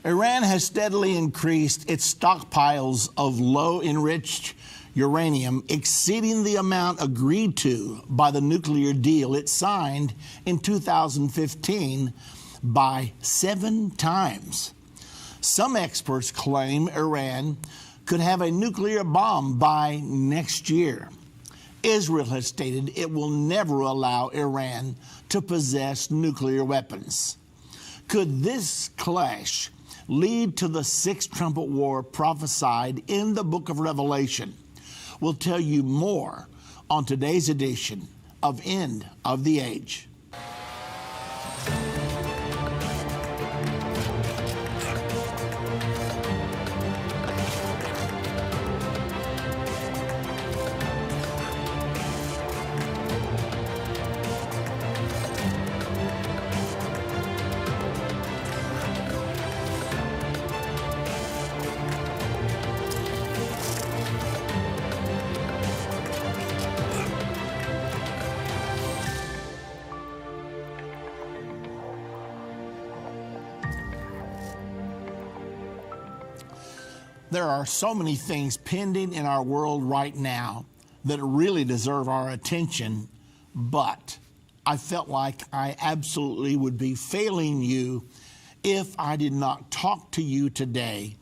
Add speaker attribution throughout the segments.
Speaker 1: Iran has steadily increased its stockpiles of low-enriched uranium, exceeding the amount agreed to by the nuclear deal it signed in 2015 by 7 times. Some experts claim Iran could have a nuclear bomb by next year. Israel has stated it will never allow Iran to possess nuclear weapons. Could this clash lead to the sixth trumpet war prophesied in the book of Revelation? We'll tell you more on today's edition of End of the Age. There are so many things pending in our world right now that really deserve our attention, but I felt like I absolutely would be failing you if I did not talk to you today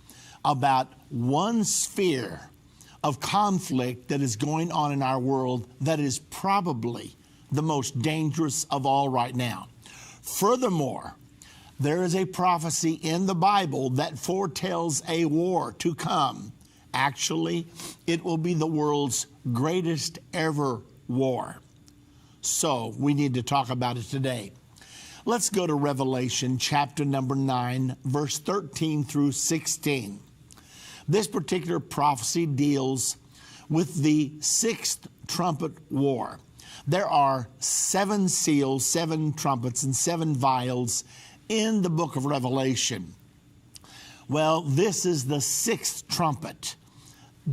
Speaker 1: about one sphere of conflict that is going on in our world that is probably the most dangerous of all right now. Furthermore, there is a prophecy in the Bible that foretells a war to come. Actually, it will be the world's greatest ever war. So we need to talk about it today. Let's go to Revelation chapter number 9, verse 13 through 16. This particular prophecy deals with the sixth trumpet war. There are 7 seals, 7 trumpets, and 7 vials in the book of Revelation. Well, this is the 6th trumpet.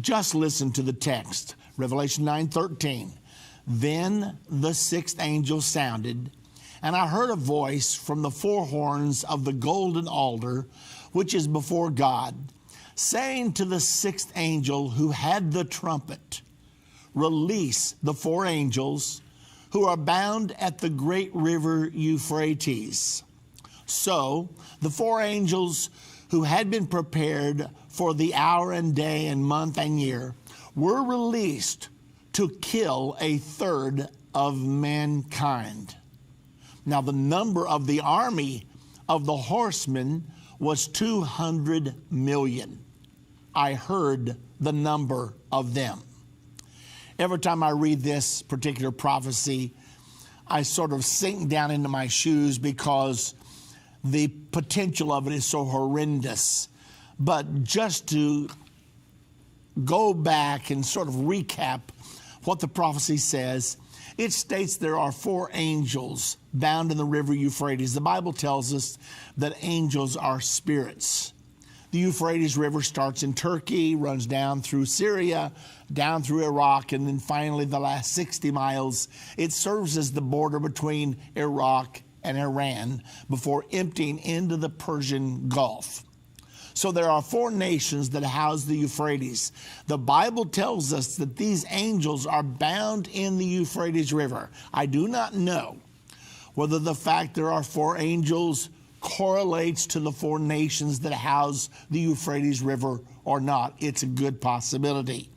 Speaker 1: Just listen to the text. Revelation 9:13. Then the 6th angel sounded, and I heard a voice from the 4 horns of the golden altar, which is before God, saying to the 6th angel who had the trumpet, release the 4 angels who are bound at the great river Euphrates. So the 4 angels who had been prepared for the hour and day and month and year were released to kill 1/3 of mankind. Now the number of the army of the horsemen was 200 million. I heard the number of them. Every time I read this particular prophecy, I sort of sink down into my shoes because the potential of it is so horrendous. But just to go back and sort of recap what the prophecy says, it states there are 4 angels bound in the river Euphrates. The Bible tells us that angels are spirits. The Euphrates River starts in Turkey, runs down through Syria, down through Iraq, and then finally the last 60 miles, it serves as the border between Iraq and Iran before emptying into the Persian Gulf. So there are 4 nations that house the Euphrates. The Bible tells us that these angels are bound in the Euphrates River. I do not know whether the fact there are 4 angels correlates to the 4 nations that house the Euphrates River or not. It's a good possibility.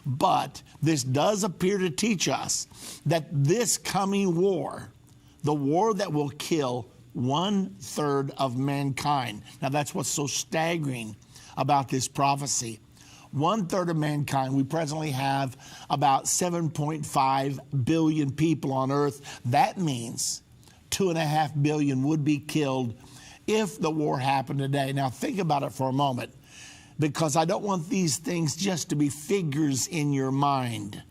Speaker 1: But this does appear to teach us that this coming war, the war that will kill 1/3 of mankind. Now that's what's so staggering about this prophecy. 1/3 of mankind. We presently have about 7.5 billion people on earth. That means 2.5 billion would be killed if the war happened today. Now think about it for a moment, because I don't want these things just to be figures in your mind.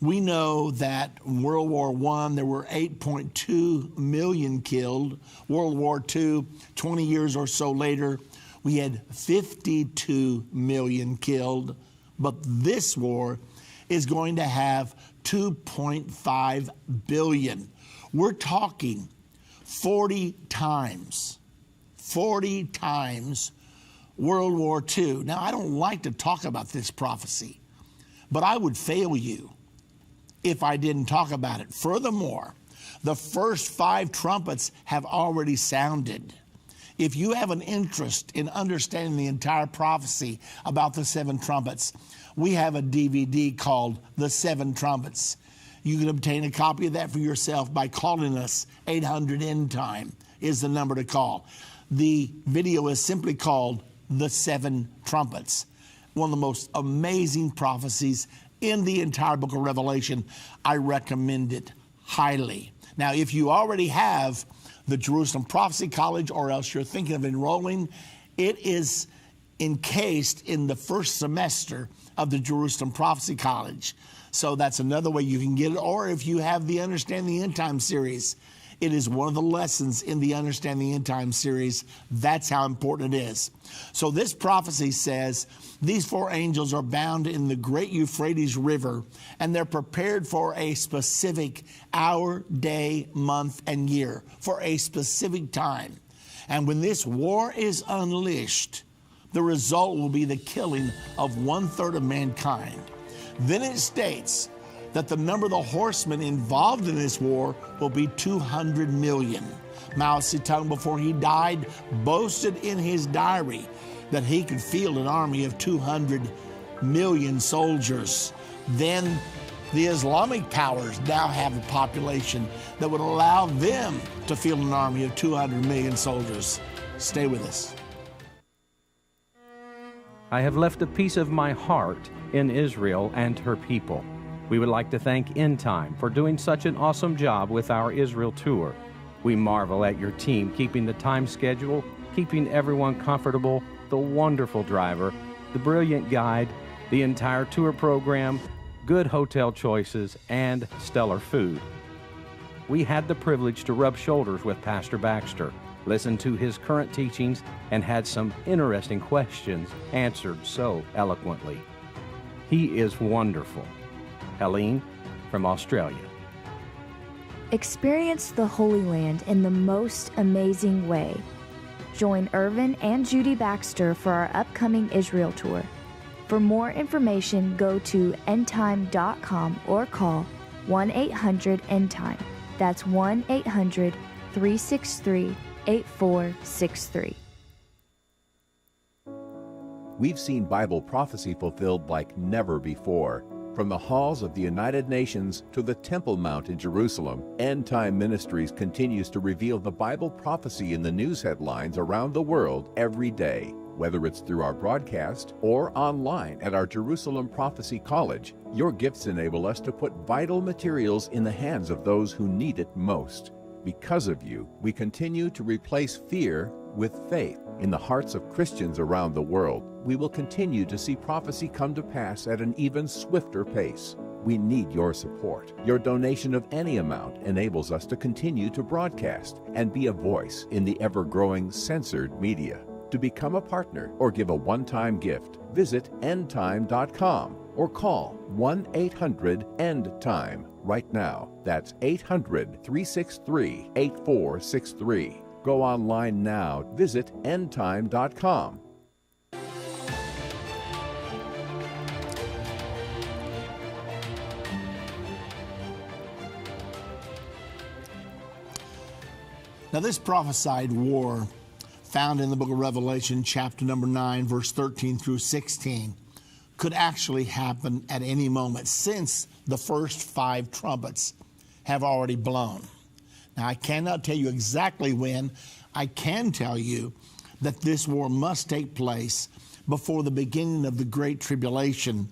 Speaker 1: We know that in World War I, there were 8.2 million killed. World War II, 20 years or so later, we had 52 million killed. But this war is going to have 2.5 billion. We're talking 40 times World War II. Now, I don't like to talk about this prophecy, but I would fail you if I didn't talk about it. Furthermore, the first 5 trumpets have already sounded. If you have an interest in understanding the entire prophecy about the 7 trumpets, we have a DVD called The 7 Trumpets. You can obtain a copy of that for yourself by calling us. 800 Endtime is the number to call. The video is simply called The 7 Trumpets. One of the most amazing prophecies in the entire book of Revelation. I recommend it highly. Now, if you already have the Jerusalem Prophecy College, or else you're thinking of enrolling, it is encased in the first semester of the Jerusalem Prophecy College. So that's another way you can get it. Or if you have the Understand the End Time series, it is one of the lessons in the Understand the End Time series. That's how important it is. So this prophecy says, these 4 angels are bound in the great Euphrates River, and they're prepared for a specific hour, day, month, and year, for a specific time. And when this war is unleashed, the result will be the killing of 1/3 of mankind. Then it states that the number of the horsemen involved in this war will be 200 million. Mao Zedong, before he died, boasted in his diary that he could field an army of 200 million soldiers. Then the Islamic powers now have a population that would allow them to field an army of 200 million soldiers. Stay with us.
Speaker 2: I have left a piece of my heart in Israel and her people. We would like to thank Endtime for doing such an awesome job with our Israel tour. We marvel at your team keeping the time schedule, keeping everyone comfortable, the wonderful driver, the brilliant guide, the entire tour program, good hotel choices, and stellar food. We had the privilege to rub shoulders with Pastor Baxter, listen to his current teachings, and had some interesting questions answered so eloquently. He is wonderful. Helene from Australia.
Speaker 3: Experience the Holy Land in the most amazing way. Join Irvin and Judy Baxter for our upcoming Israel tour. For more information, go to endtime.com or call 1-800-ENDTIME. That's 1-800-363-8463.
Speaker 4: We've seen Bible prophecy fulfilled like never before. From the halls of the United Nations to the Temple Mount in Jerusalem, End Time Ministries continues to reveal the Bible prophecy in the news headlines around the world every day. Whether it's through our broadcast or online at our Jerusalem Prophecy College, your gifts enable us to put vital materials in the hands of those who need it most. Because of you, we continue to replace fear with faith in the hearts of Christians around the world. We will continue to see prophecy come to pass at an even swifter pace. We need your support. Your donation of any amount enables us to continue to broadcast and be a voice in the ever-growing censored media. To become a partner or give a one-time gift, visit endtime.com or call 1-800-END-TIME right now. That's 800-363-8463. Go online now. Visit endtime.com.
Speaker 1: Now, this prophesied war found in the book of Revelation, chapter number 9, verse 13 through 16, could actually happen at any moment, since the first 5 trumpets have already blown. Now, I cannot tell you exactly when. I can tell you that this war must take place before the beginning of the Great Tribulation,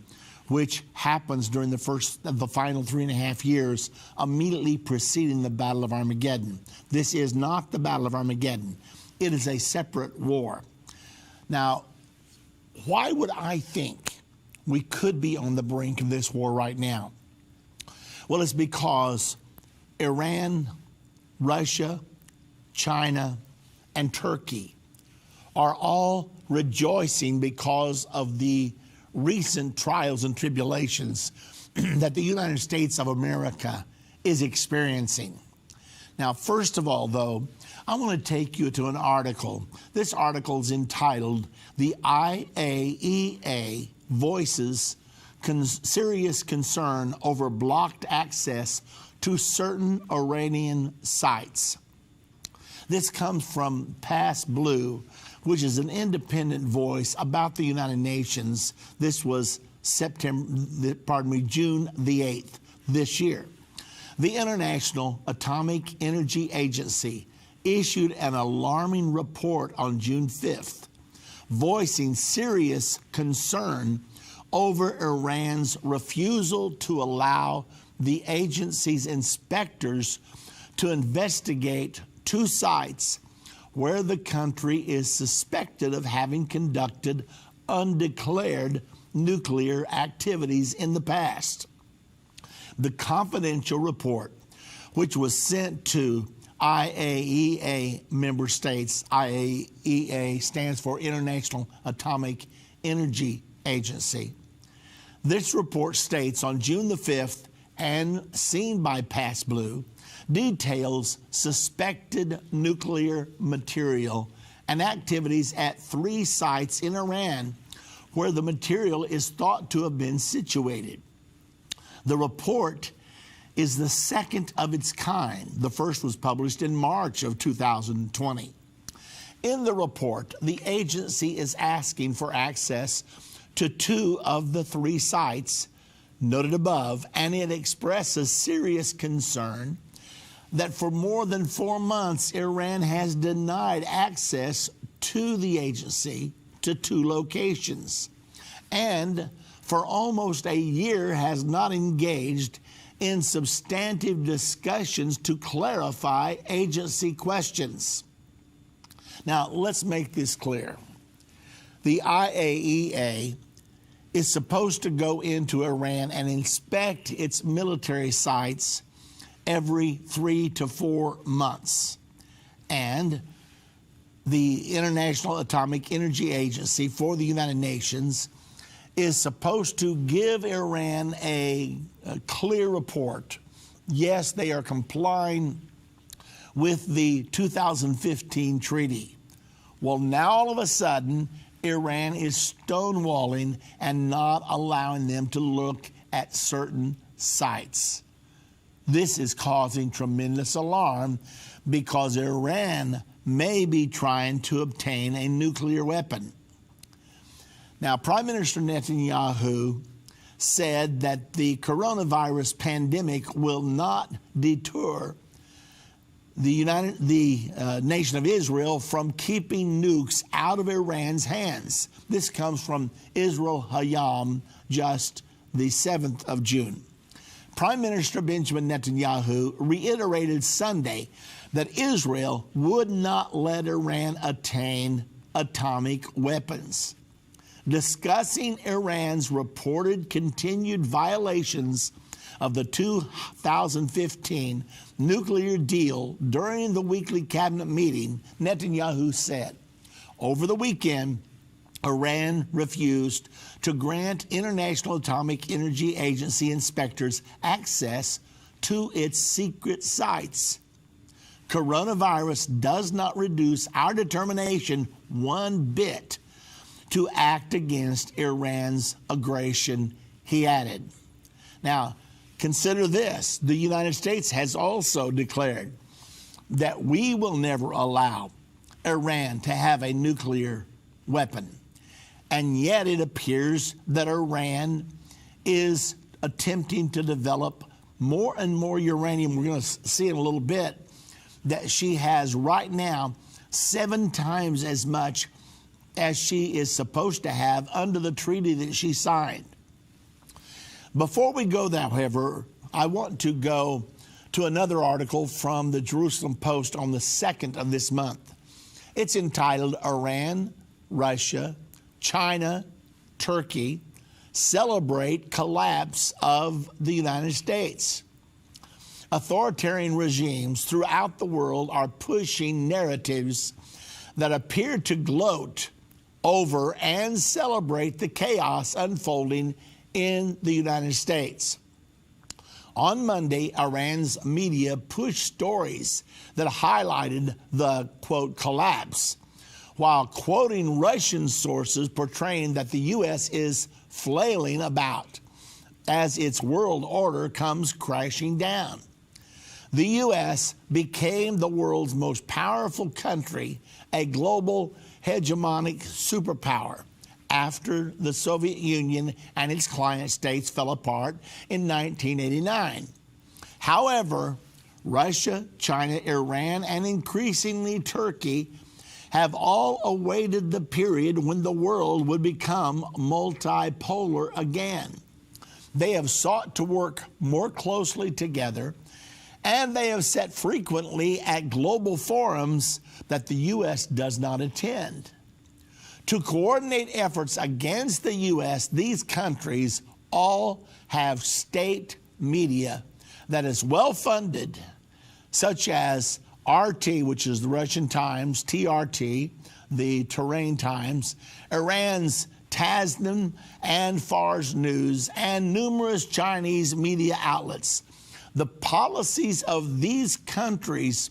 Speaker 1: which happens during the final 3.5 years immediately preceding the Battle of Armageddon. This is not the Battle of Armageddon. It is a separate war. Now, why would I think we could be on the brink of this war right now? Well, it's because Iran, Russia, China, and Turkey are all rejoicing because of the recent trials and tribulations that the United States of America is experiencing. Now, first of all, though, I want to take you to an article. This article is entitled, "The IAEA Voices Serious Concern Over Blocked Access to Certain Iranian Sites." This comes from Pass Blue, which is an independent voice about the United Nations. This was June the 8th this year. The International Atomic Energy Agency issued an alarming report on June 5th, voicing serious concern over Iran's refusal to allow the agency's inspectors to investigate 2 sites where the country is suspected of having conducted undeclared nuclear activities in the past. The confidential report, which was sent to IAEA member states — IAEA stands for International Atomic Energy Agency. This report states on June the 5th, and seen by Pass Blue, details suspected nuclear material and activities at 3 sites in Iran where the material is thought to have been situated. The report is the second of its kind. The first was published in March of 2020. In the report, the agency is asking for access to 2 of the 3 sites noted above, and it expresses serious concern that for more than 4 months, Iran has denied access to the agency to 2 locations, and for almost a year has not engaged in substantive discussions to clarify agency questions. Now, let's make this clear. The IAEA is supposed to go into Iran and inspect its military sites every 3 to 4 months. And the International Atomic Energy Agency for the United Nations is supposed to give Iran a clear report. Yes, they are complying with the 2015 treaty. Well, now all of a sudden, Iran is stonewalling and not allowing them to look at certain sites. This is causing tremendous alarm because Iran may be trying to obtain a nuclear weapon. Now, Prime Minister Netanyahu said that the coronavirus pandemic will not deter the nation of Israel from keeping nukes out of Iran's hands. This comes from Israel Hayam, just the 7th of June. Prime Minister Benjamin Netanyahu reiterated Sunday that Israel would not let Iran attain atomic weapons. Discussing Iran's reported continued violations of the 2015 nuclear deal during the weekly cabinet meeting, Netanyahu said, over the weekend, Iran refused to grant International Atomic Energy Agency inspectors access to its secret sites. Coronavirus does not reduce our determination one bit to act against Iran's aggression, he added. Now, consider this. The United States has also declared that we will never allow Iran to have a nuclear weapon. And yet it appears that Iran is attempting to develop more and more uranium. We're going to see in a little bit that she has right now 7 times as much as she is supposed to have under the treaty that she signed. Before we go there, however, I want to go to another article from the Jerusalem Post on the 2nd of this month. It's entitled, Iran, Russia, China, Turkey Celebrate Collapse of the United States. Authoritarian regimes throughout the world are pushing narratives that appear to gloat over and celebrate the chaos unfolding in the United States. On Monday, Iran's media pushed stories that highlighted the, quote, collapse, while quoting Russian sources portraying that the U.S. is flailing about as its world order comes crashing down. The U.S. became the world's most powerful country, a global hegemonic superpower, after the Soviet Union and its client states fell apart in 1989. However, Russia, China, Iran, and increasingly Turkey have all awaited the period when the world would become multipolar again. They have sought to work more closely together, and they have sat frequently at global forums that the U.S. does not attend. To coordinate efforts against the U.S., these countries all have state media that is well-funded, such as RT, which is the Russian Times, TRT, the Terrain Times, Iran's Tasnim and Fars News, and numerous Chinese media outlets. The policies of these countries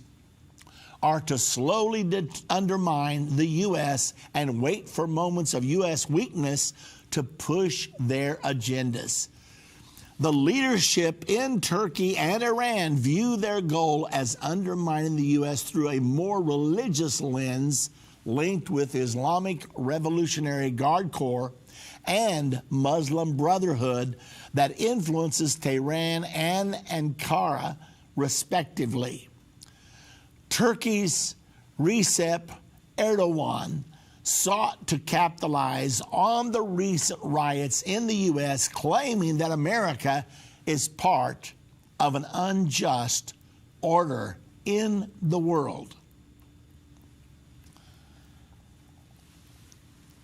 Speaker 1: are to slowly undermine the U.S. and wait for moments of U.S. weakness to push their agendas. The leadership in Turkey and Iran view their goal as undermining the U.S. through a more religious lens linked with Islamic Revolutionary Guard Corps and Muslim Brotherhood that influences Tehran and Ankara, respectively. Turkey's Recep Erdogan sought to capitalize on the recent riots in the U.S., claiming that America is part of an unjust order in the world.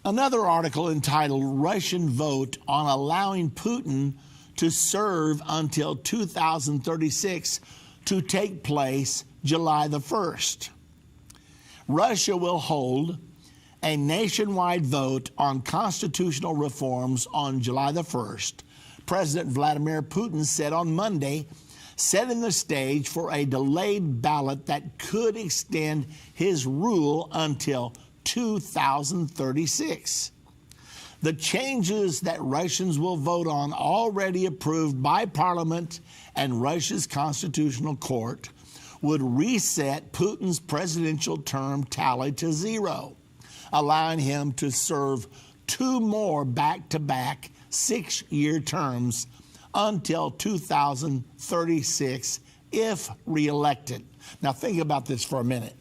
Speaker 1: Another article entitled "Russian Vote on Allowing Putin to Serve Until 2036 to Take Place July the 1st. Russia will hold a nationwide vote on constitutional reforms on July the 1st, President Vladimir Putin said on Monday, setting the stage for a delayed ballot that could extend his rule until 2036. The changes that Russians will vote on, already approved by Parliament and Russia's Constitutional Court, would reset Putin's presidential term tally to 0, allowing him to serve 2 more back-to-back 6-year terms until 2036 if reelected. Now think about this for a minute.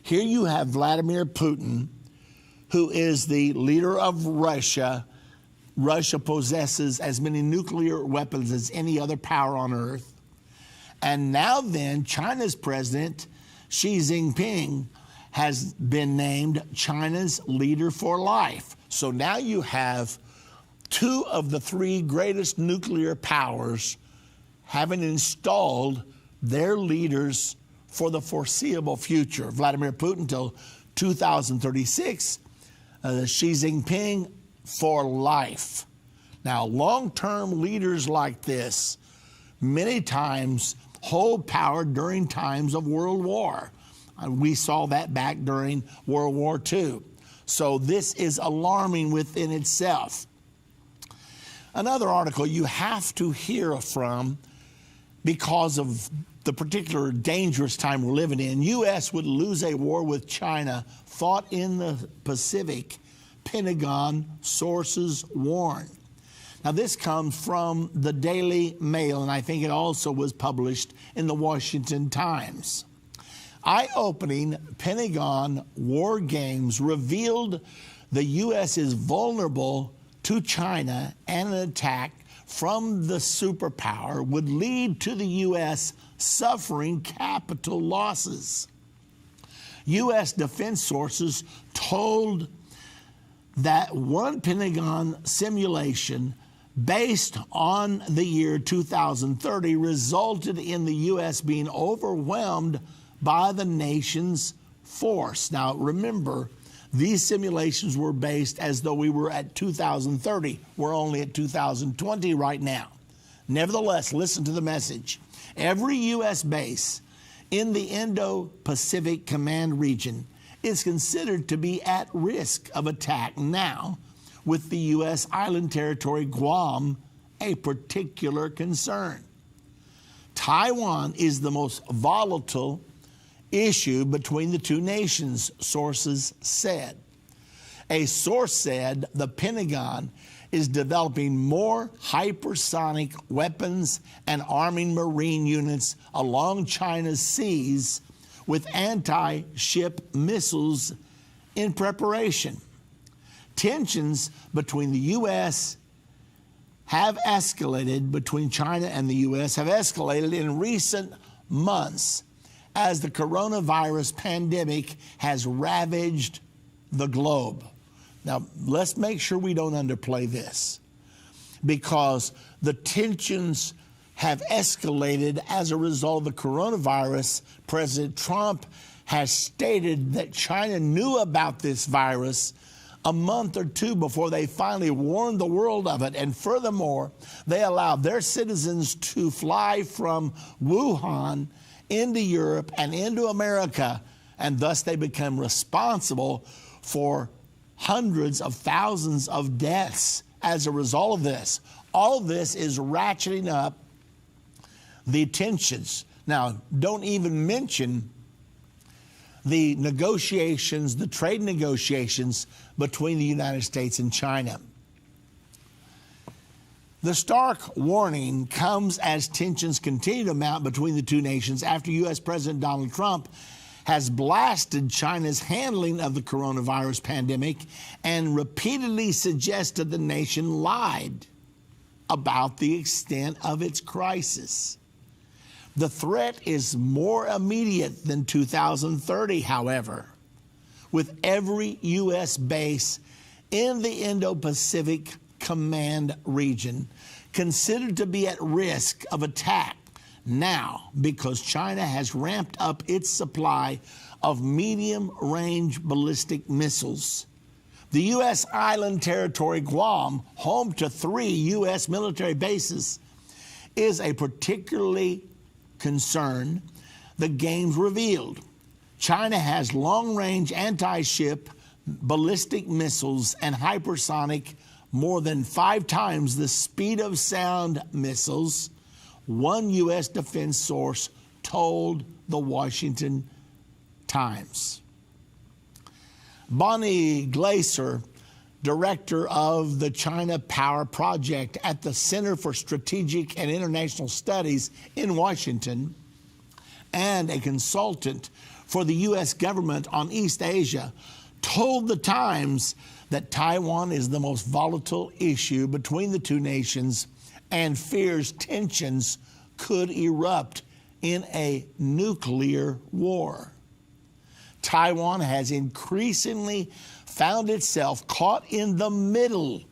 Speaker 1: Here you have Vladimir Putin, who is the leader of Russia. Russia possesses as many nuclear weapons as any other power on earth. And now then, China's president, Xi Jinping, has been named China's leader for life. So now you have 2 of the 3 greatest nuclear powers having installed their leaders for the foreseeable future. Vladimir Putin till 2036, Xi Jinping for life. Now, long-term leaders like this many times hold power during times of World War. We saw that back during World War II. So this is alarming within itself. Another article you have to hear from because of the particular dangerous time we're living in. U.S. would lose a war with China fought in the Pacific, Pentagon sources warn. Now, this comes from the Daily Mail, and I think it also was published in the Washington Times. Eye-opening Pentagon war games revealed the U.S. is vulnerable to China, and an attack from the superpower would lead to the U.S. suffering capital losses. U.S. defense sources told that one Pentagon simulation based on the year 2030 resulted in the U.S. being overwhelmed by the nation's force. Now, remember, these simulations were based as though we were at 2030. We're only at 2020 right now. Nevertheless, listen to the message. Every U.S. base in the Indo-Pacific Command region is considered to be at risk of attack now, with the U.S. island territory Guam a particular concern. Taiwan is the most volatile issue between the two nations, sources said. A source said the Pentagon is developing more hypersonic weapons and arming Marine units along China's seas with anti-ship missiles in preparation. Tensions between the U.S. have escalated, between China and the U.S. have escalated in recent months as the coronavirus pandemic has ravaged the globe. Now, let's make sure we don't underplay this, because the tensions have escalated as a result of the coronavirus. President Trump has stated that China knew about this virus a month or two before they finally warned the world of it. And furthermore, they allowed their citizens to fly from Wuhan into Europe and into America, and thus they become responsible for hundreds of thousands of deaths as a result of this. All of this is ratcheting up the tensions. Now, don't even mention the negotiations, the trade negotiations between the United States and China. The stark warning comes as tensions continue to mount between the two nations after U.S. President Donald Trump has blasted China's handling of the coronavirus pandemic and repeatedly suggested the nation lied about the extent of its crisis. The threat is more immediate than 2030, however, with every U.S. base in the Indo-Pacific Command region considered to be at risk of attack now because China has ramped up its supply of medium-range ballistic missiles. The U.S. island territory Guam, home to 3 U.S. military bases, is a particularly concern, the games revealed. China has long-range anti-ship ballistic missiles and hypersonic more than 5 times the speed of sound missiles, one U.S. defense source told the Washington Times. Bonnie Glaser, director of the China Power Project at the Center for Strategic and International Studies in Washington, and a consultant for the U.S. government on East Asia, told the Times that Taiwan is the most volatile issue between the two nations and fears tensions could erupt in a nuclear war. Taiwan has increasingly found itself caught in the middle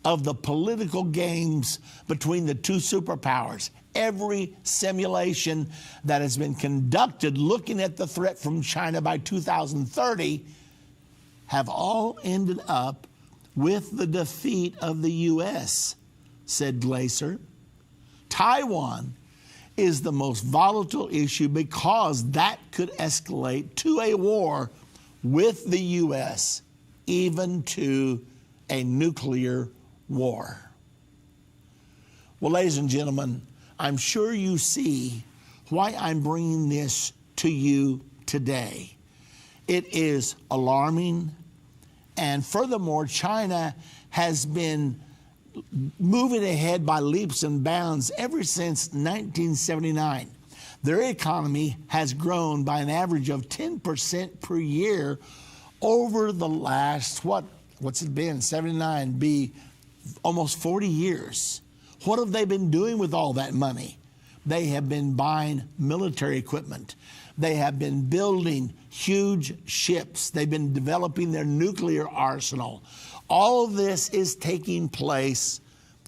Speaker 1: of the political games between the two superpowers. Every simulation that has been conducted looking at the threat from China by 2030 have all ended up with the defeat of the U.S., said Glaser. Taiwan is the most volatile issue because that could escalate to a war with the U.S., even to a nuclear war. Well, ladies and gentlemen, I'm sure you see why I'm bringing this to you today. It is alarming, and furthermore, China has been moving ahead by leaps and bounds ever since 1979. Their economy has grown by an average of 10% per year over the last, what's it been, 79, be almost 40 years. What have they been doing with all that money? They have been buying military equipment. They have been building huge ships. They've been developing their nuclear arsenal. All of this is taking place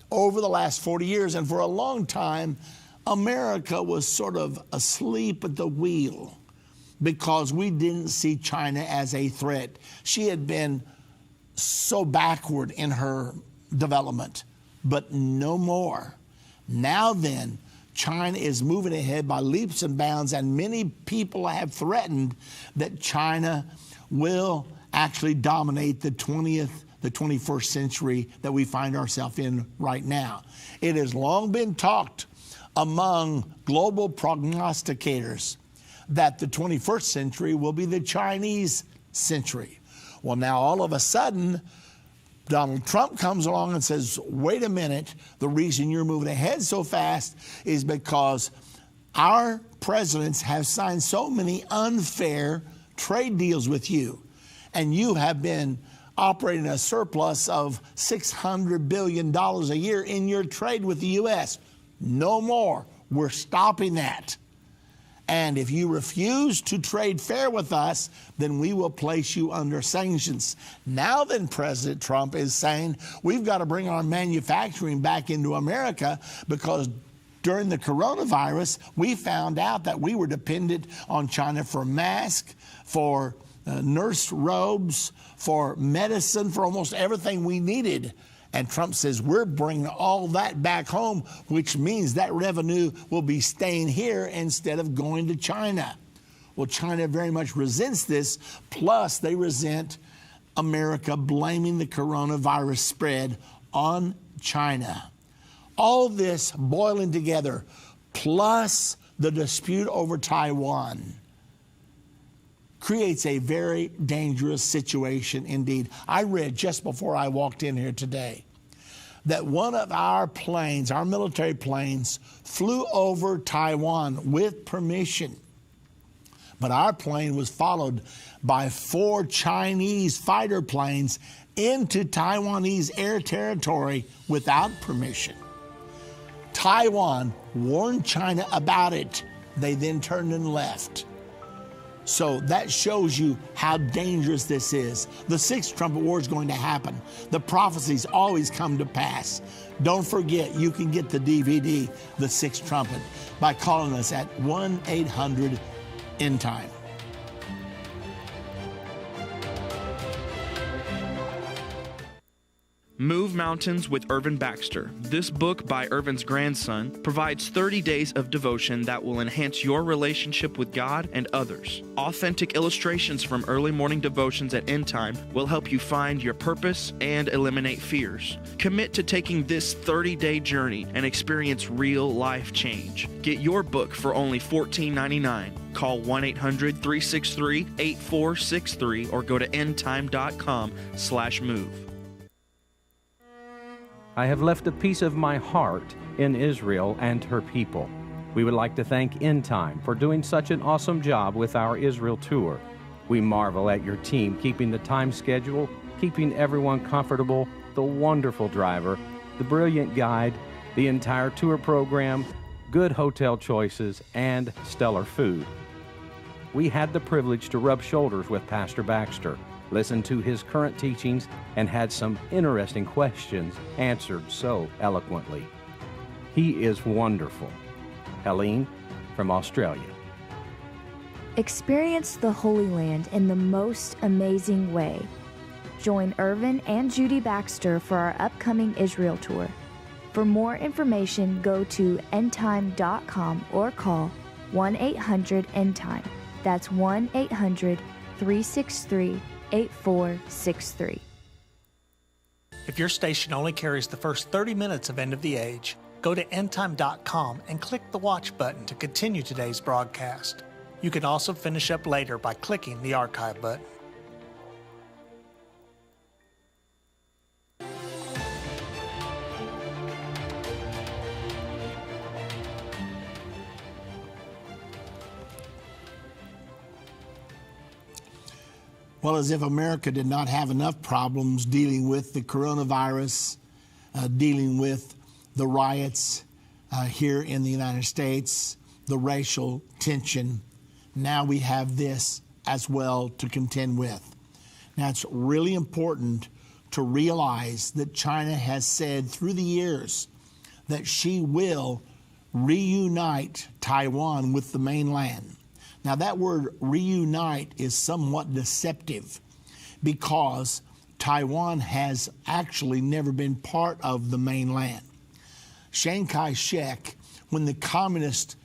Speaker 1: over the last 40 years. And for a long time, America was sort of asleep at the wheel because we didn't see China as a threat. She had been so backward in her development, but no more. Now then, China is moving ahead by leaps and bounds, and many people have threatened that China will actually dominate the 21st century that we find ourselves in right now. It has long been talked among global prognosticators that the 21st century will be the Chinese century. Well, now all of a sudden, Donald Trump comes along and says, wait a minute, the reason you're moving ahead so fast is because our presidents have signed so many unfair trade deals with you, and you have been operating a surplus of $600 billion a year in your trade with the U.S. No more. We're stopping that. And if you refuse to trade fair with us, then we will place you under sanctions. Now then, President Trump is saying we've got to bring our manufacturing back into America because during the coronavirus, we found out that we were dependent on China for masks, for nurse robes, for medicine, for almost everything we needed. And Trump says we're bringing all that back home, which means that revenue will be staying here instead of going to China. Well, China very much resents this, plus they resent America blaming the coronavirus spread on China. All this boiling together, plus the dispute over Taiwan, creates a very dangerous situation indeed. I read just before I walked in here today that one of our planes, our military planes, flew over Taiwan with permission. But our plane was followed by 4 Chinese fighter planes into Taiwanese air territory without permission. Taiwan warned China about it. They then turned and left. So that shows you how dangerous this is. The 6th trumpet war is going to happen. The prophecies always come to pass. Don't forget, you can get the DVD, The 6th Trumpet, by calling us at 1-800-Endtime.
Speaker 5: Move Mountains with Irvin Baxter. This book by Irvin's grandson provides 30 days of devotion that will enhance your relationship with God and others. Authentic illustrations from early morning devotions at Endtime will help you find your purpose and eliminate fears. Commit to taking this 30-day journey and experience real life change. Get your book for only $14.99. Call 1-800-363-8463 or go to endtime.com/move.
Speaker 2: I have left a piece of my heart in Israel and her people. We would like to thank Endtime for doing such an awesome job with our Israel tour. We marvel at your team keeping the time schedule, keeping everyone comfortable, the wonderful driver, the brilliant guide, the entire tour program, good hotel choices, and stellar food. We had the privilege to rub shoulders with Pastor Baxter, listen to his current teachings, and had some interesting questions answered so eloquently. He is wonderful. Helene from Australia.
Speaker 3: Experience the Holy Land in the most amazing way. Join Irvin and Judy Baxter for our upcoming Israel tour. For more information, go to endtime.com or call 1-800-Endtime. That's 1-800-363-8463.
Speaker 6: If your station only carries the first 30 minutes of End of the Age, go to endtime.com and click the watch button to continue today's broadcast. You can also finish up later by clicking the archive button.
Speaker 1: Well, as if America did not have enough problems dealing with the coronavirus, dealing with the riots here in the United States, the racial tension, now we have this as well to contend with. Now, it's really important to realize that China has said through the years that she will reunite Taiwan with the mainland. Now, that word reunite is somewhat deceptive because Taiwan has actually never been part of the mainland. Chiang Kai-shek, when the communists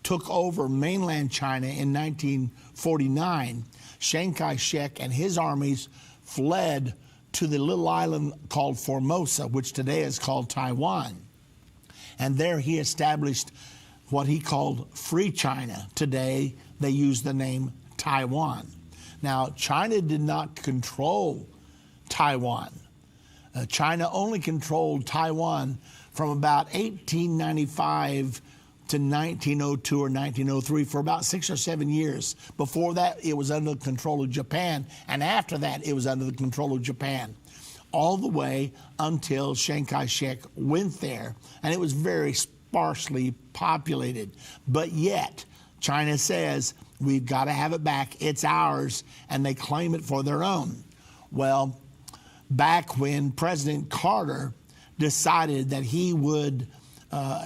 Speaker 1: took over mainland China in 1949, Chiang Kai-shek and his armies fled to the little island called Formosa, which today is called Taiwan. And there he established what he called Free China. Today, they use the name Taiwan. Now, China did not control Taiwan. China only controlled Taiwan from about 1895 to 1902 or 1903 for about 6 or 7 years. Before that, it was under the control of Japan, and after that, it was under the control of Japan, all the way until Chiang Kai-shek went there, and it was very sparsely populated. But yet, China says, we've got to have it back, it's ours, and they claim it for their own. Well, back when President Carter decided that he would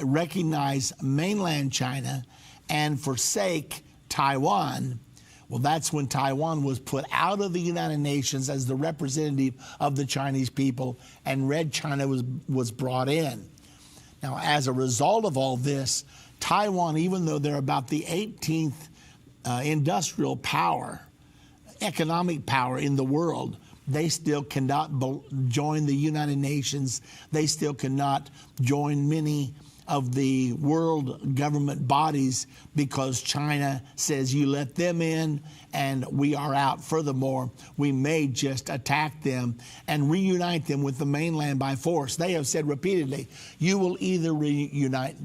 Speaker 1: recognize mainland China and forsake Taiwan, well, that's when Taiwan was put out of the United Nations as the representative of the Chinese people, and Red China was brought in. Now, as a result of all this, Taiwan, even though they're about the 18th industrial power, economic power in the world, they still cannot join the United Nations. They still cannot join many of the world government bodies because China says you let them in and we are out. Furthermore, we may just attack them and reunite them with the mainland by force. They have said repeatedly, you will either reunite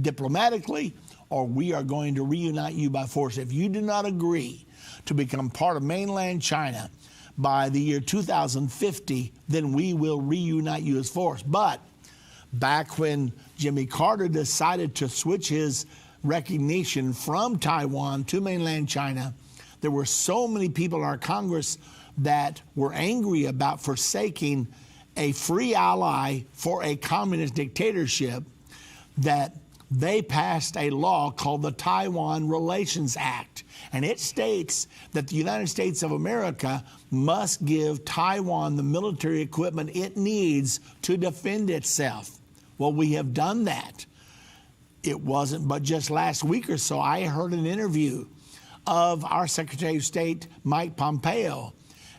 Speaker 1: diplomatically or we are going to reunite you by force. If you do not agree to become part of mainland China by the year 2050, then we will reunite you as force. But back when Jimmy Carter decided to switch his recognition from Taiwan to mainland China, there were so many people in our Congress that were angry about forsaking a free ally for a communist dictatorship that they passed a law called the Taiwan Relations Act. And it states that the United States of America must give Taiwan the military equipment it needs to defend itself. Well, we have done that. It wasn't but just last week or so, I heard an interview of our Secretary of State, Mike Pompeo,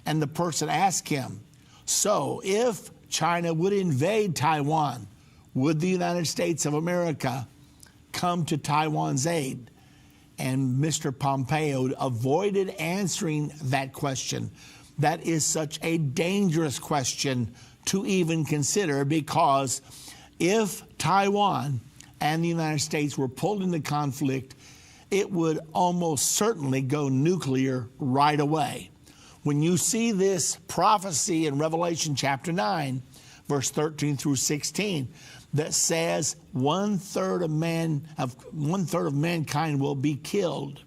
Speaker 1: and the person asked him, so if China would invade Taiwan, would the United States of America come to Taiwan's aid? And Mr. Pompeo avoided answering that question. That is such a dangerous question to even consider, because if Taiwan and the United States were pulled into conflict, it would almost certainly go nuclear right away. When you see this prophecy in Revelation chapter 9, verse 13 through 16, that says one third of mankind will be killed,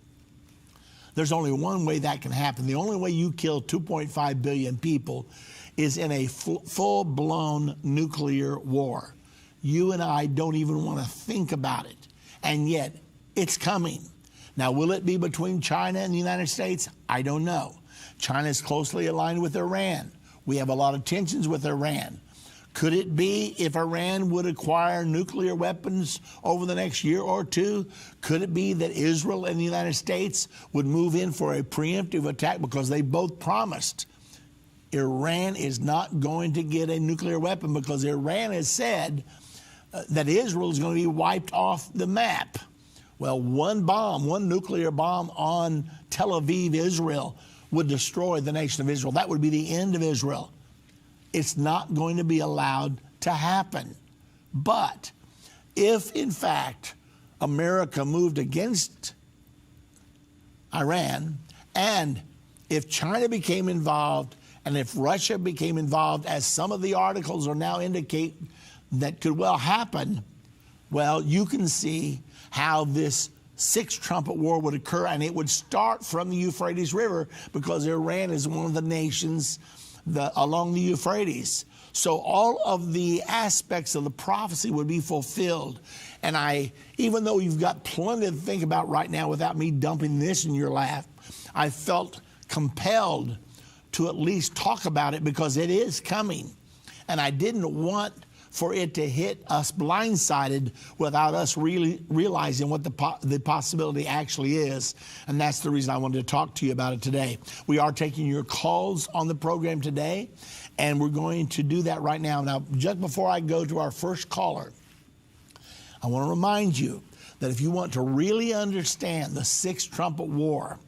Speaker 1: there's only one way that can happen. The only way you kill 2.5 billion people is in a full-blown nuclear war. You and I don't even want to think about it, and yet it's coming. Now, will it be between China and the United States? I don't know. China is closely aligned with Iran. We have a lot of tensions with Iran. Could it be if Iran would acquire nuclear weapons over the next year or two? Could it be that Israel and the United States would move in for a preemptive attack because they both promised Iran is not going to get a nuclear weapon, because Iran has said that Israel is going to be wiped off the map? Well, one nuclear bomb on Tel Aviv, Israel, would destroy the nation of Israel. That would be the end of Israel. It's not going to be allowed to happen. But if, in fact, America moved against Iran, and if China became involved, and if Russia became involved, as some of the articles are now indicate that could well happen, well, you can see how this sixth trumpet war would occur, and it would start from the Euphrates River, because Iran is one of the nations along the Euphrates. So all of the aspects of the prophecy would be fulfilled. And even though you've got plenty to think about right now without me dumping this in your lap, I felt compelled to at least talk about it, because it is coming. And I didn't want for it to hit us blindsided without us really realizing what the possibility actually is. And that's the reason I wanted to talk to you about it today. We are taking your calls on the program today, and we're going to do that right now. Now, just before I go to our first caller, I want to remind you that if you want to really understand the Sixth Trumpet War,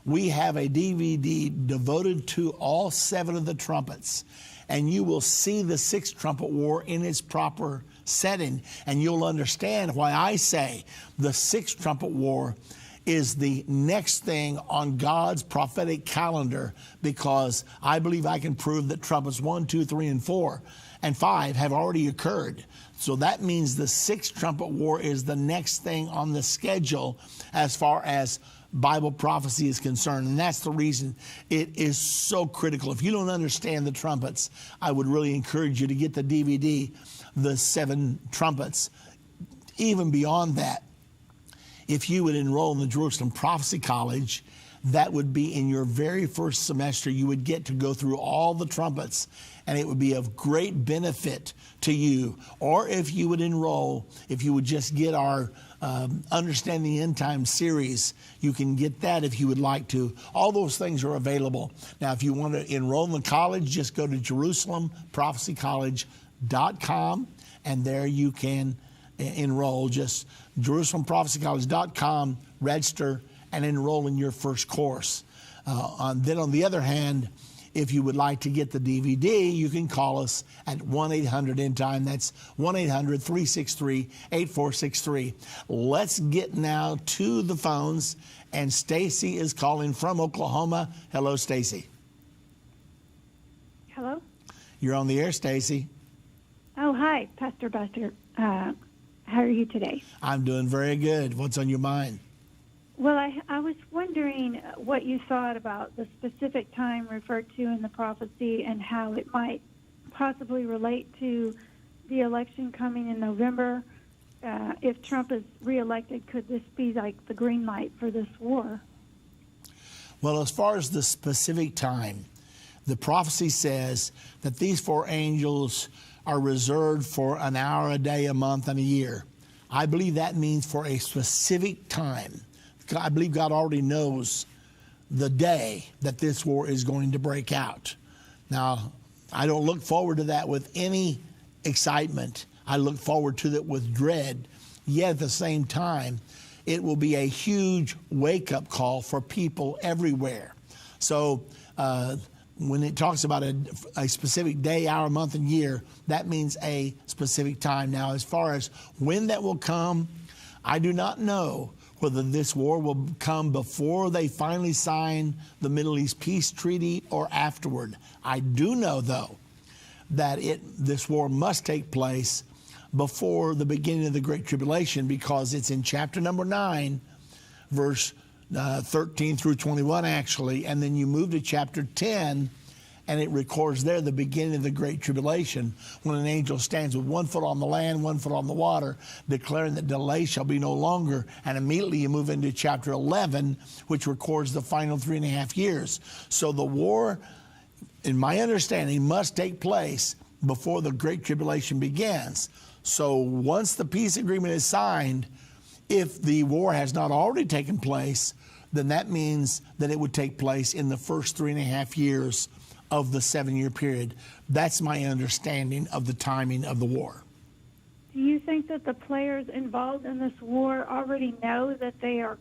Speaker 1: we have a DVD devoted to all 7 of the trumpets, and you will see the Sixth Trumpet War in its proper setting, and you'll understand why I say the Sixth Trumpet War is the next thing on God's prophetic calendar, because I believe I can prove that trumpets 1, 2, 3, and 4, and 5 have already occurred. So that means the Sixth Trumpet War is the next thing on the schedule as far as Bible prophecy is concerned. And that's the reason it is so critical. If you don't understand the trumpets, I would really encourage you to get the DVD, The 7 Trumpets. Even beyond that, if you would enroll in the Jerusalem Prophecy College, that would be in your very first semester. You would get to go through all the trumpets, and it would be of great benefit to you. Or if you would enroll, if you would just get our Understanding the End Time series, you can get that if you would like to. All those things are available. Now, if you want to enroll in the college, just go to JerusalemProphecyCollege.com, and there you can enroll. Just JerusalemProphecyCollege.com, register, and enroll in your first course. Then on the other hand, if you would like to get the DVD, you can call us at 1-800-END-TIME. That's 1-800-363-8463. Let's get now to the phones, and Stacy is calling from Oklahoma. Hello, Stacy.
Speaker 7: Hello?
Speaker 1: You're on the air, Stacy.
Speaker 7: Oh, hi, Pastor Baxter. How are you today?
Speaker 1: I'm doing very good. What's on your mind?
Speaker 7: Well, I was wondering what you thought about the specific time referred to in the prophecy and how it might possibly relate to the election coming in November. If Trump is reelected, could this be like the green light for this war?
Speaker 1: Well, as far as the specific time, the prophecy says that these 4 angels are reserved for an hour, a day, a month, and a year. I believe that means for a specific time. I believe God already knows the day that this war is going to break out. Now, I don't look forward to that with any excitement. I look forward to that with dread. Yet at the same time, it will be a huge wake-up call for people everywhere. So when it talks about a specific day, hour, month, and year, that means a specific time. Now, as far as when that will come, I do not know whether this war will come before they finally sign the Middle East Peace Treaty or afterward. I do know, though, that this war must take place before the beginning of the Great Tribulation, because it's in chapter number 9, verse 13 through 21, actually, and then you move to chapter 10, and it records there the beginning of the Great Tribulation, when an angel stands with 1 foot on the land, 1 foot on the water, declaring that delay shall be no longer. And immediately you move into chapter 11, which records the final 3.5 years. So the war, in my understanding, must take place before the Great Tribulation begins. So once the peace agreement is signed, if the war has not already taken place, then that means that it would take place in the first 3.5 years of the 7-year period. That's my understanding of the timing of the war.
Speaker 7: Do you think that the players involved in this war already know that they're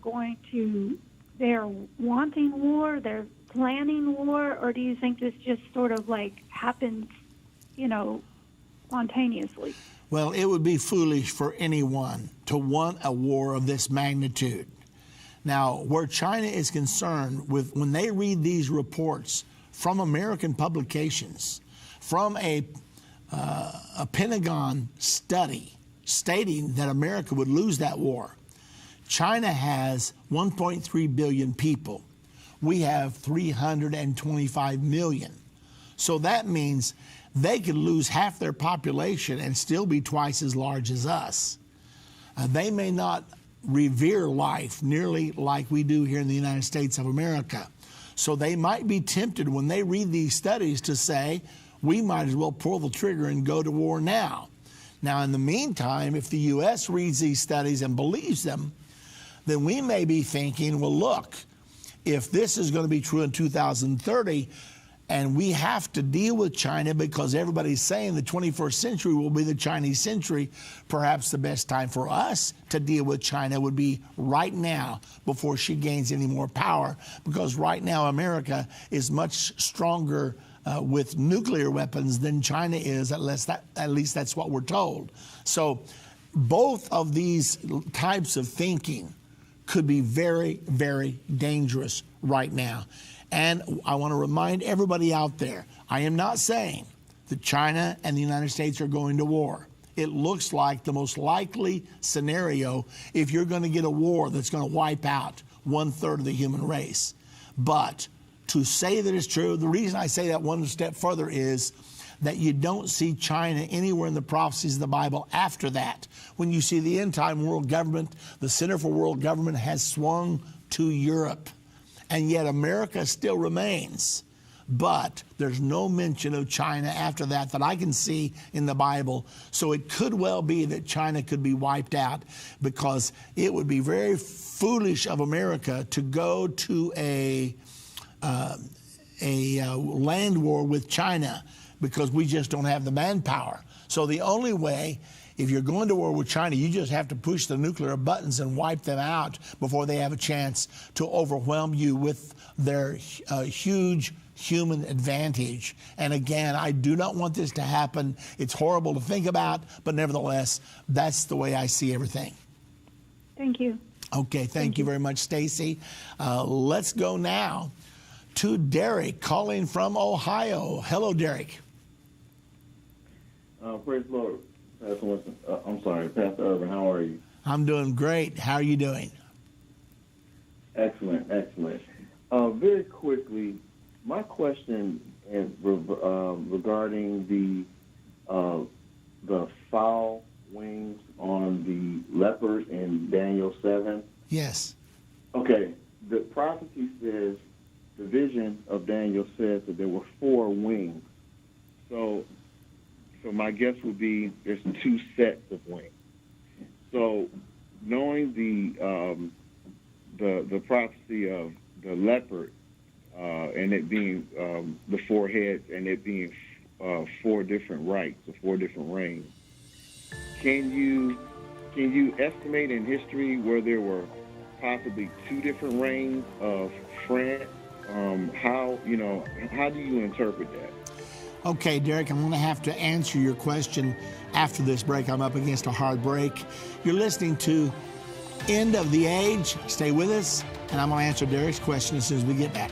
Speaker 7: wanting war, they're planning war, or do you think this just sort of like happens, spontaneously?
Speaker 1: Well, it would be foolish for anyone to want a war of this magnitude. Now, where China is concerned, when they read these reports from American publications, from a Pentagon study stating that America would lose that war. China has 1.3 billion people. We have 325 million. So that means they could lose half their population and still be twice as large as us. They may not revere life nearly like we do here in the United States of America. So they might be tempted when they read these studies to say, we might as well pull the trigger and go to war now. Now, in the meantime, if the U.S. reads these studies and believes them, then we may be thinking, well, look, if this is going to be true in 2030, and we have to deal with China because everybody's saying the 21st century will be the Chinese century, perhaps the best time for us to deal with China would be right now before she gains any more power, because right now America is much stronger with nuclear weapons than China is, at least that's what we're told. So both of these types of thinking could be very, very dangerous right now. And I want to remind everybody out there, I am not saying that China and the United States are going to war. It looks like the most likely scenario if you're going to get a war that's going to wipe out 1/3 of the human race. But to say that it's true, the reason I say that one step further is that you don't see China anywhere in the prophecies of the Bible after that. When you see the end-time world government, the Center for World Government has swung to Europe. And yet America still remains. But there's no mention of China after that I can see in the Bible. So it could well be that China could be wiped out, because it would be very foolish of America to go to a land war with China, because we just don't have the manpower. So the only way, if you're going to war with China, you just have to push the nuclear buttons and wipe them out before they have a chance to overwhelm you with their huge human advantage. And again, I do not want this to happen. It's horrible to think about, but nevertheless, that's the way I see everything.
Speaker 7: Thank you.
Speaker 1: Okay, thank you very much, Stacy. Let's go now to Derek, calling from Ohio. Hello, Derek.
Speaker 8: Praise the Lord. Pastor Irvin, how are you?
Speaker 1: I'm doing great. How are you doing?
Speaker 8: Excellent. Very quickly, my question is regarding the foul wings on the leopard in Daniel 7.
Speaker 1: Yes.
Speaker 8: Okay. The prophecy says, the vision of Daniel says that there were 4 wings. So my guess would be there's 2 sets of wings. So knowing the prophecy of the leopard and it being the 4 heads and it being 4 different rights or 4 different reigns, can you estimate in history where there were possibly 2 different reigns of France? How do you interpret that?
Speaker 1: Okay, Derek, I'm going to have to answer your question after this break. I'm up against a hard break. You're listening to End of the Age. Stay with us, and I'm going to answer Derek's question as soon as we get back.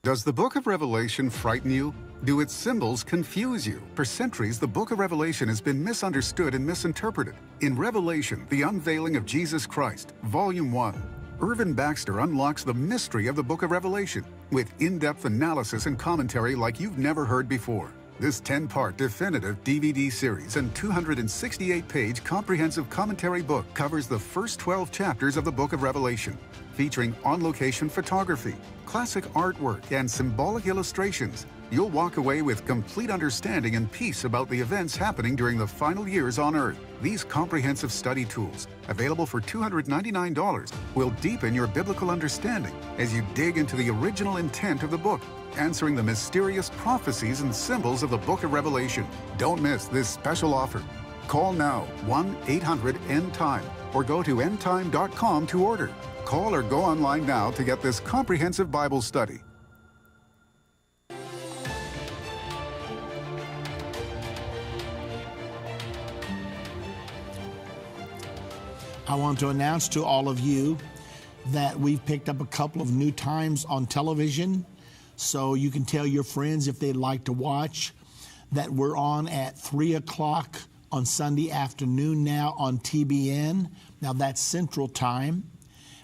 Speaker 9: Does the book of Revelation frighten you? Do its symbols confuse you? For centuries, the book of Revelation has been misunderstood and misinterpreted. In Revelation, the unveiling of Jesus Christ, Volume 1, Irvin Baxter unlocks the mystery of the book of Revelation with in-depth analysis and commentary like you've never heard before. This 10-part definitive DVD series and 268-page comprehensive commentary book covers the first 12 chapters of the book of Revelation, featuring on-location photography, classic artwork, and symbolic illustrations. You'll walk away with complete understanding and peace about the events happening during the final years on Earth. These comprehensive study tools, available for $299, will deepen your biblical understanding as you dig into the original intent of the book, answering the mysterious prophecies and symbols of the book of Revelation. Don't miss this special offer. Call now, 1-800-ENDTIME, or go to endtime.com to order. Call or go online now to get this comprehensive Bible study.
Speaker 1: I want to announce to all of you that we've picked up a couple of new times on television, so you can tell your friends if they'd like to watch that we're on at 3 o'clock on Sunday afternoon now on TBN. Now that's Central Time.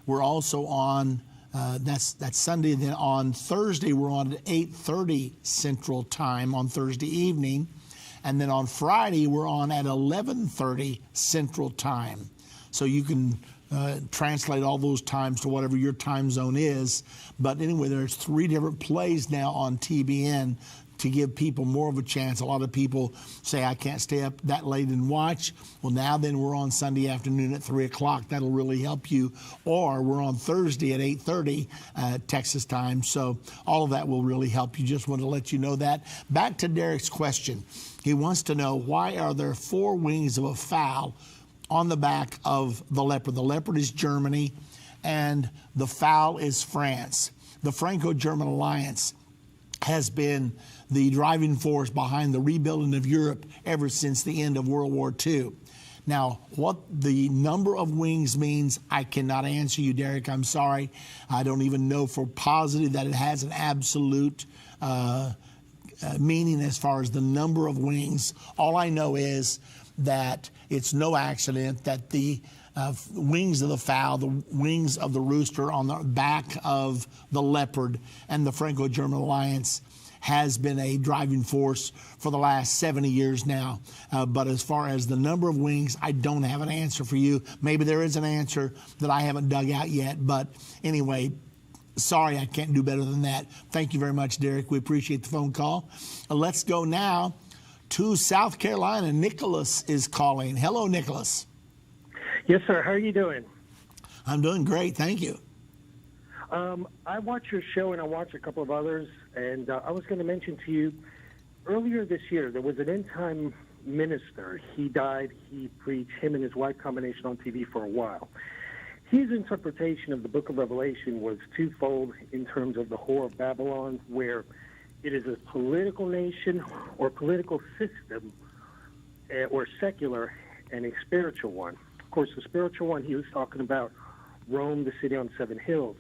Speaker 1: We're also on, that's Sunday. Then on Thursday, we're on at 8:30 Central Time on Thursday evening. And then on Friday, we're on at 11:30 Central Time. So you can translate all those times to whatever your time zone is. But anyway, there's 3 different plays now on TBN to give people more of a chance. A lot of people say, I can't stay up that late and watch. Well, now then we're on Sunday afternoon at 3 o'clock. That'll really help you. Or we're on Thursday at 8:30 Texas time. So all of that will really help you. Just want to let you know that. Back to Derek's question. He wants to know, why are there 4 wings of a fowl on the back of the leopard? The leopard is Germany, and the fowl is France. The Franco-German alliance has been the driving force behind the rebuilding of Europe ever since the end of World War II. Now, what the number of wings means, I cannot answer you, Derek. I'm sorry. I don't even know for positive that it has an absolute meaning as far as the number of wings. All I know is that it's no accident that the wings of the fowl, the wings of the rooster on the back of the leopard, and the Franco-German alliance has been a driving force for the last 70 years now. But as far as the number of wings, I don't have an answer for you. Maybe there is an answer that I haven't dug out yet. But anyway, sorry, I can't do better than that. Thank you very much, Derek. We appreciate the phone call. Let's go now to South Carolina. Nicholas is calling. Hello, Nicholas.
Speaker 10: Yes, sir. How are you doing?
Speaker 1: I'm doing great. Thank you.
Speaker 10: I watch your show, and I watch a couple of others, and I was going to mention to you, earlier this year, there was an Endtime minister. He died. He preached, him and his wife combination, on TV for a while. His interpretation of the book of Revelation was twofold in terms of the whore of Babylon, where it is a political nation or political system, or secular, and a spiritual one. Of course, the spiritual one, he was talking about Rome, the city on 7 hills.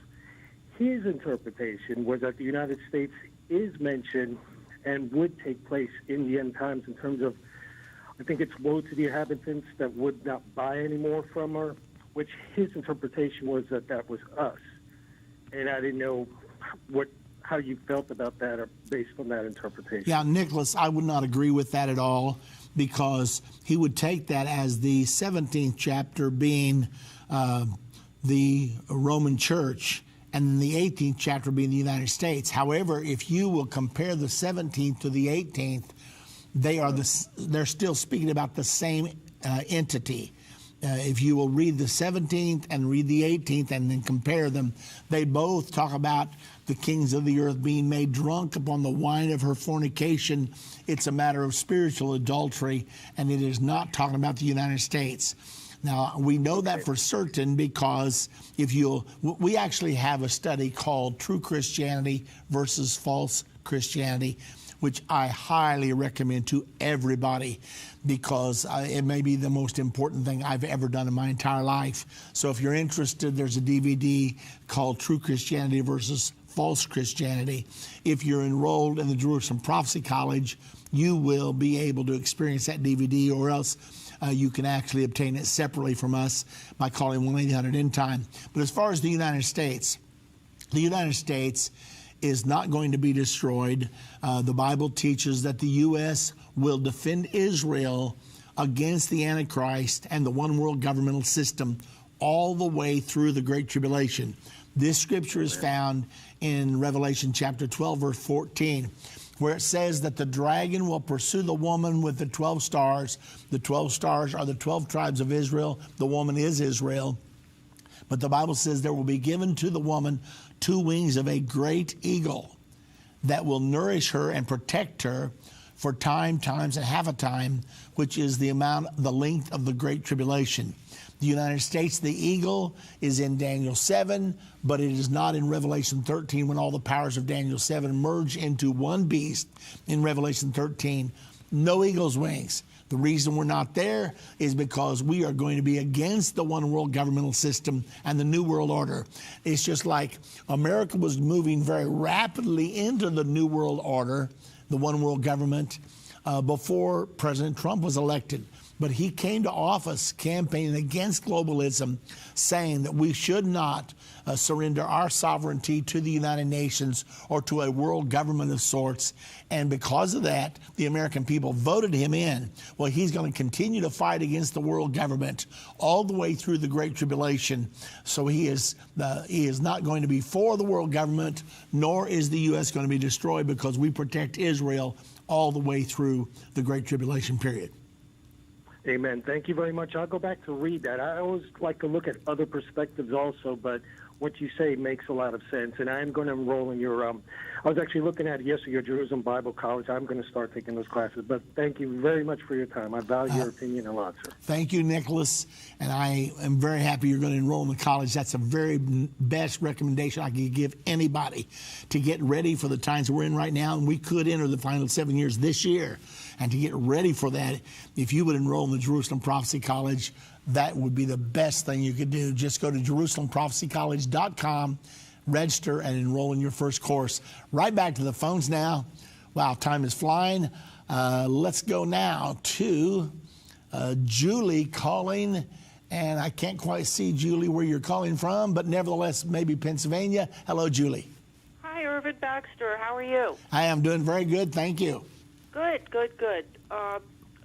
Speaker 10: His interpretation was that the United States is mentioned and would take place in the end times in terms of, I think it's woe to the inhabitants that would not buy any more from her, which his interpretation was that that was us. And I didn't know how you felt about that or based on that interpretation.
Speaker 1: Yeah, Nicholas, I would not agree with that at all, because he would take that as the 17th chapter being the Roman Church, and the 18th chapter being the United States. However, if you will compare the 17th to the 18th, they're still speaking about the same entity. If you will read the 17th and read the 18th and then compare them, they both talk about the kings of the earth being made drunk upon the wine of her fornication. It's a matter of spiritual adultery, and it is not talking about the United States. Now, we know that for certain because we actually have a study called True Christianity versus False Christianity, which I highly recommend to everybody because it may be the most important thing I've ever done in my entire life. So if you're interested, there's a DVD called True Christianity versus False Christianity. If you're enrolled in the Jerusalem Prophecy College, you will be able to experience that DVD, or else you can actually obtain it separately from us by calling 1-800-ENDTIME. But as far as the United States is not going to be destroyed. The Bible teaches that the U.S. will defend Israel against the Antichrist and the one world governmental system all the way through the Great Tribulation. This scripture is found in Revelation chapter 12, verse 14. Where it says that the dragon will pursue the woman with the 12 stars. The 12 stars are the 12 tribes of Israel. The woman is Israel. But the Bible says there will be given to the woman 2 wings of a great eagle that will nourish her and protect her for times, and half a time, which is the length of the Great Tribulation. The United States, the eagle, is in Daniel 7, but it is not in Revelation 13 when all the powers of Daniel 7 merge into one beast in Revelation 13. No eagle's wings. The reason we're not there is because we are going to be against the one world governmental system and the New World Order. It's just like America was moving very rapidly into the New World Order, the one world government, before President Trump was elected. But he came to office campaigning against globalism, saying that we should not surrender our sovereignty to the United Nations or to a world government of sorts. And because of that, the American people voted him in. Well, he's going to continue to fight against the world government all the way through the Great Tribulation. So he is not going to be for the world government, nor is the U.S. going to be destroyed, because we protect Israel all the way through the Great Tribulation period.
Speaker 10: Amen. Thank you very much. I'll go back to read that. I always like to look at other perspectives also, but what you say makes a lot of sense. And I'm going to enroll in your, I was actually looking at it yesterday, your Jerusalem Bible College. I'm going to start taking those classes. But thank you very much for your time. I value your opinion a lot, sir.
Speaker 1: Thank you, Nicholas. And I am very happy you're going to enroll in the college. That's the very best recommendation I could give anybody to get ready for the times we're in right now. And we could enter the final 7 years this year. And to get ready for that, if you would enroll in the Jerusalem Prophecy College, that would be the best thing you could do. Just go to JerusalemProphecyCollege.com, register, and enroll in your first course. Right back to the phones now. Wow, time is flying. Let's go now to Julie calling. And I can't quite see, Julie, where you're calling from, but nevertheless, maybe Pennsylvania. Hello, Julie.
Speaker 11: Hi, Irvin Baxter. How are you?
Speaker 1: I am doing very good. Thank you.
Speaker 11: Good, good, good.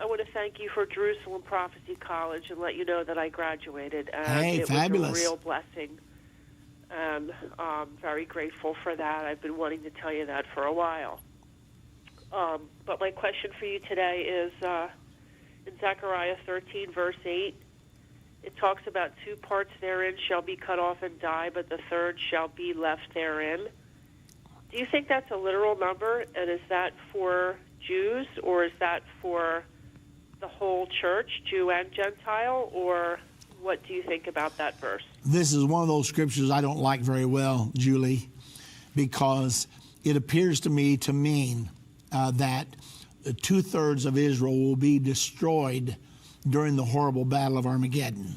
Speaker 11: I want to thank you for Jerusalem Prophecy College and let you know that I graduated.
Speaker 1: Hey, fabulous.
Speaker 11: It was a real blessing. And I'm very grateful for that. I've been wanting to tell you that for a while. But my question for you today is in Zechariah 13, verse 8, it talks about two parts therein shall be cut off and die, but the third shall be left therein. Do you think that's a literal number, and is that for Jews, or is that for the whole church, Jew and Gentile, or what do you think about that verse?
Speaker 1: This is one of those scriptures I don't like very well, Julie, because it appears to me to mean that 2/3 of Israel will be destroyed during the horrible battle of Armageddon.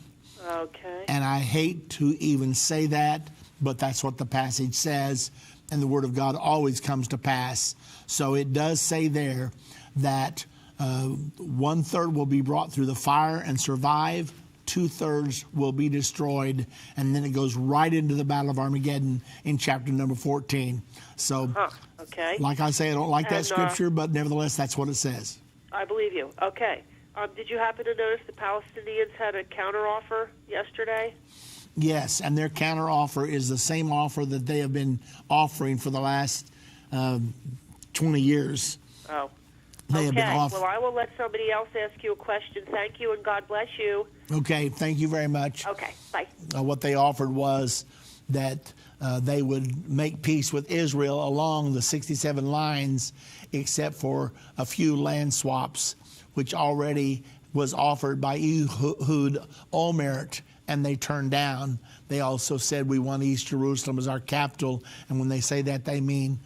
Speaker 11: Okay.
Speaker 1: And I hate to even say that, but that's what the passage says, and the Word of God always comes to pass. So it does say there that 1/3 will be brought through the fire and survive, 2/3 will be destroyed, and then it goes right into the Battle of Armageddon in chapter number 14. So,
Speaker 11: okay.
Speaker 1: Like I say, I don't like that scripture, but nevertheless, that's what it says.
Speaker 11: I believe you. Okay. Did you happen to notice the Palestinians had a counteroffer yesterday?
Speaker 1: Yes, and their counteroffer is the same offer that they have been offering for the last 20 years.
Speaker 11: Oh.
Speaker 1: They have been
Speaker 11: Well, I will let somebody else ask you a question. Thank you, and God bless you.
Speaker 1: Okay, thank you very much.
Speaker 11: Okay, bye.
Speaker 1: What they offered was that they would make peace with Israel along the 67 lines, except for a few land swaps, which already was offered by Ehud Olmert, and they turned down. They also said, we want East Jerusalem as our capital, and when they say that, they mean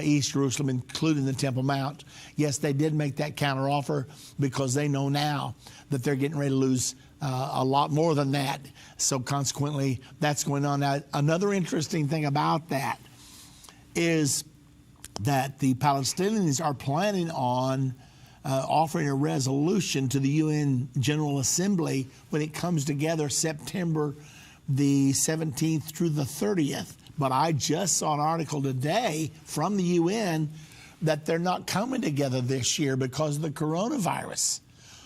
Speaker 1: East Jerusalem, including the Temple Mount. Yes, they did make that counteroffer because they know now that they're getting ready to lose a lot more than that. So consequently, that's going on. Now, another interesting thing about that is that the Palestinians are planning on offering a resolution to the UN General Assembly when it comes together September the 17th through the 30th. But I just saw an article today from the UN that they're not coming together this year because of the coronavirus.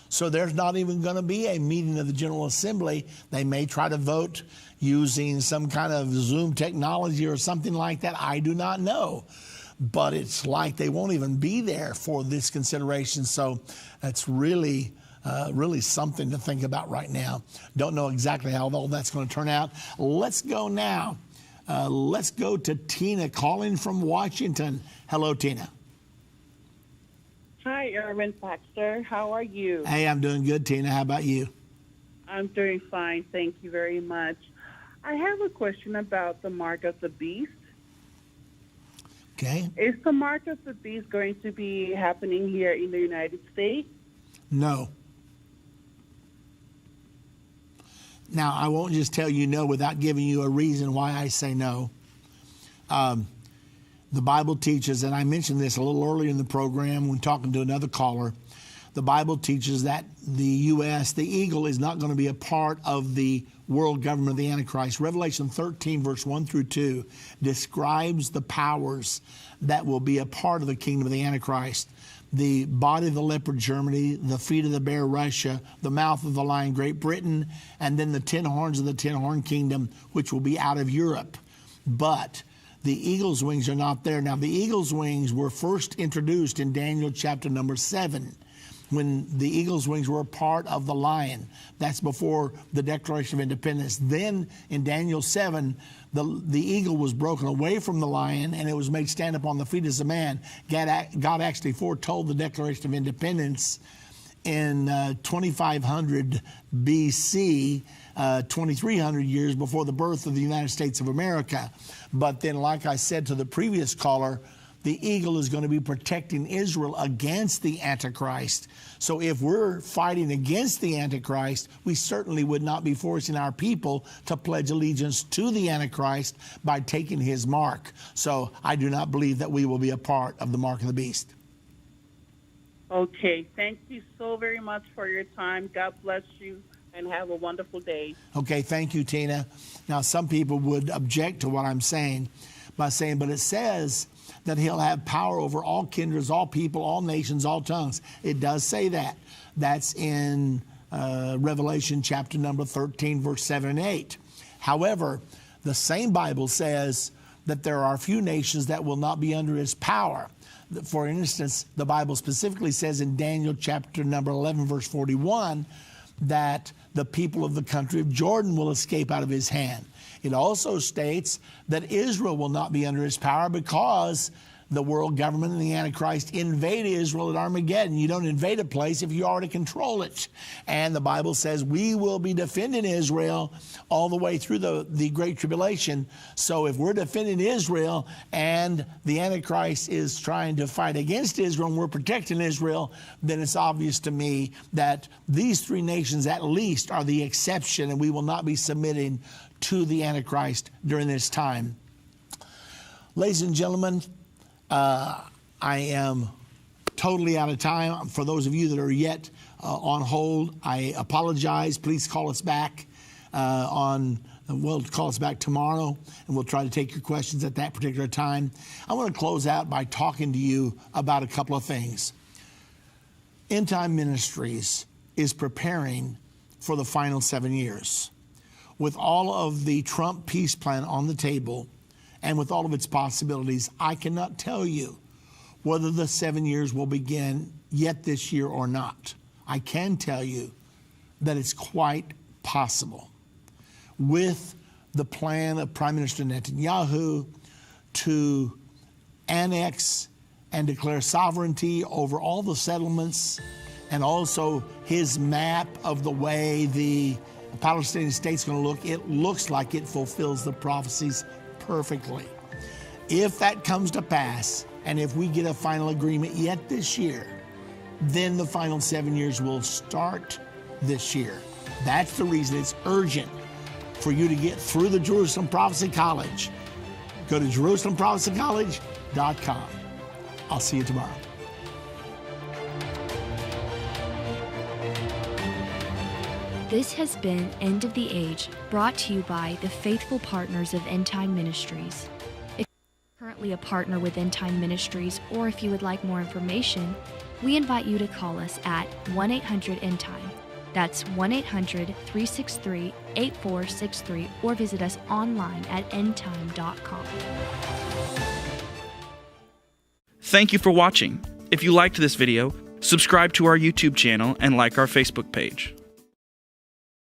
Speaker 1: So there's not even going to be a meeting of the General Assembly. They may try to vote using some kind of Zoom technology or something like that. I do not know. But it's like they won't even be there for this consideration. So that's really something to think about right now. Don't know exactly how all that's going to turn out. Let's go now. Let's go to Tina calling from Washington. Hello, Tina.
Speaker 12: Hi, Irvin Baxter. How are you?
Speaker 1: Hey, I'm doing good, Tina. How about you?
Speaker 12: I'm doing fine. Thank you very much. I have a question about the mark of the beast.
Speaker 1: Okay.
Speaker 12: Is the mark of the beast going to be happening here in the United States?
Speaker 1: No. Now, I won't just tell you no without giving you a reason why I say no. The Bible teaches, and I mentioned this a little earlier in the program when talking to another caller, the Bible teaches that the U.S., the eagle, is not going to be a part of the world government of the Antichrist. Revelation 13, verse 1 through 2, describes the powers that will be a part of the kingdom of the Antichrist. The body of the leopard, Germany, the feet of the bear, Russia, the mouth of the lion, Great Britain, and then the 10 horns of the 10-horn kingdom, which will be out of Europe. But the eagle's wings are not there. Now, the eagle's wings were first introduced in Daniel chapter number 7, when the eagle's wings were a part of the lion. That's before the Declaration of Independence. Then in Daniel 7, the eagle was broken away from the lion, and it was made stand up on the feet as a man. God actually foretold the Declaration of Independence in 2500 BC, 2300 years before the birth of the United States of America. But then, like I said to the previous caller, the eagle is going to be protecting Israel against the Antichrist. So if we're fighting against the Antichrist, we certainly would not be forcing our people to pledge allegiance to the Antichrist by taking his mark. So I do not believe that we will be a part of the mark of the beast.
Speaker 12: Okay, thank you so very much for your time. God bless you, and have a wonderful day.
Speaker 1: Okay, thank you, Tina. Now, some people would object to what I'm saying by saying, but it says that he'll have power over all kindreds, all people, all nations, all tongues. It does say that. That's in Revelation chapter number 13, verse 7 and 8. However, the same Bible says that there are a few nations that will not be under his power. For instance, the Bible specifically says in Daniel chapter number 11, verse 41, that the people of the country of Jordan will escape out of his hand. It also states that Israel will not be under his power because the world government and the Antichrist invade Israel at Armageddon. You don't invade a place if you already control it. And the Bible says we will be defending Israel all the way through the Great Tribulation. So if we're defending Israel and the Antichrist is trying to fight against Israel and we're protecting Israel, then it's obvious to me that these three nations at least are the exception, and we will not be submitting to the Antichrist during this time. Ladies and gentlemen, I am totally out of time. For those of you that are yet on hold, I apologize. Please call us back call us back tomorrow, and we'll try to take your questions at that particular time. I want to close out by talking to you about a couple of things. Endtime Ministries is preparing for the final 7 years. With all of the Trump peace plan on the table, and with all of its possibilities, I cannot tell you whether the 7 years will begin yet this year or not. I can tell you that it's quite possible. With the plan of Prime Minister Netanyahu to annex and declare sovereignty over all the settlements, and also his map of the way the Palestinian state's going to look, it looks like it fulfills the prophecies perfectly. If that comes to pass, and if we get a final agreement yet this year, then the final 7 years will start this year. That's the reason it's urgent for you to get through the Jerusalem Prophecy College. Go to JerusalemProphecyCollege.com. I'll see you tomorrow.
Speaker 3: This has been End of the Age, brought to you by the faithful partners of Endtime Ministries. If you're currently a partner with Endtime Ministries, or if you would like more information, we invite you to call us at 1-800-ENDTIME. That's 1-800-363-8463, or visit us online at endtime.com.
Speaker 5: Thank you for watching. If you liked this video, subscribe to our YouTube channel and like our Facebook page.